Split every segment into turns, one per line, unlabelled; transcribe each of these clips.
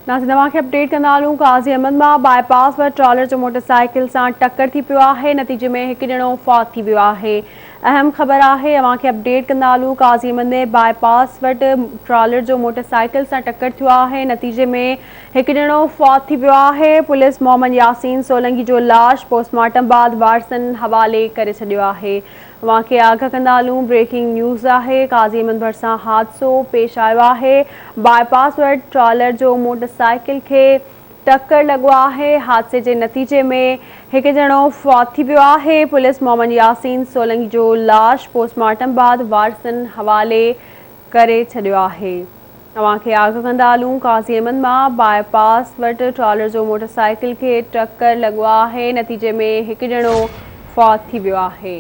नाज़रीन तव्हांखे अपडेट कंदा हलूं। काज़ी अहमद मां बाईपास पर ट्रॉलर जो मोटरसाइकिल सां टक्कर थी पियो आहे। नतीजे में हिकु ॼणो फौत थी वियो आहे। अहम ख़बर आहे, तव्हांखे अपडेट कंदा हलूं। काज़ी अहमद में बाईपास वटि ट्रॉलर जो मोटरसाइकिल सां टक्कर थियो आहे। नतीजे में हिकु ॼणो फौत थी वियो आहे। पुलिस मोहम्मद यासीन सोलंकी जो लाश पोस्टमार्टम बाद वारसनि हवाले करे छॾियो आहे। तव्हांखे आगाह कंदा हलूं, ब्रेकिंग न्यूज़ आहे। काज़ी अहमद भरिसां हादसो पेश आयो आहे। बाईपास वटि ट्रॉलर जो मोटरसाइकिल खे टक्कर लॻो आहे। हादसे जे नतीजे में हिकु ॼणो फौत थी वियो आहे। पुलिस मोहम्मद यासीन सोलंकी जो लाश पोस्टमार्टम बाद वारसनि हवाले करे छॾियो आहे। तव्हांखे आगाह कंदा हलूं, काज़ी अहमद मां बाईपास वटि ट्रॉलर जो मोटरसाइकिल खे टक्कर लॻो आहे। नतीजे में हिकु ॼणो फौत थी वियो आहे।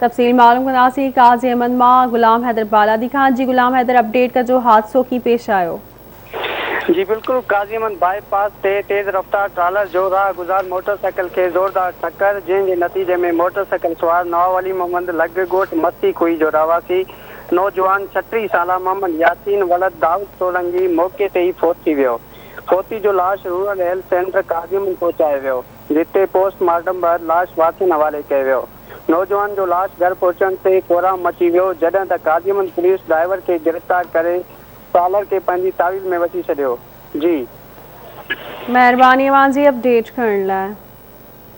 तफ़सील मालूम कंदासीं काज़ी अहमद मां गुलाम हैदर बालादी खान। जी गुलाम हैदर, अपडेट का जो हादसो की पेश आयो?
जी बिल्कुल, काज़ी अहमद बाईपास ते तेज़ रफ्तार ट्रालर जो राह गुज़ार मोटरसाइकिल के ज़ोरदार टक्कर, जंहिंजे नतीजे में मोटरसाइकिल सवार नवाब अली मोहम्मद लॻ मस्ती खुई जो रहवासी नौजवान 36 साला मोहम्मद यासीन वलद दाऊद सोलंकी मौके ते ही फौत थी वियो। फौती जो लाश रूरल हेल्थ सेंटर काज़ी अहमद पहुचायो वियो, जिते पोस्टमार्टम बाद लाश वारसनि हवाले कयो वियो। नौजवान जो लाश घर पहुचण ते कोराम मची वियो, जॾहिं त काज़ी अहमद पुलिस ड्राइवर के गिरफ़्तार करे ट्रालर के पंहिंजी तावील में वठी छॾियो। जी
महिरबानी तव्हांजी अपडेट करण लाइ।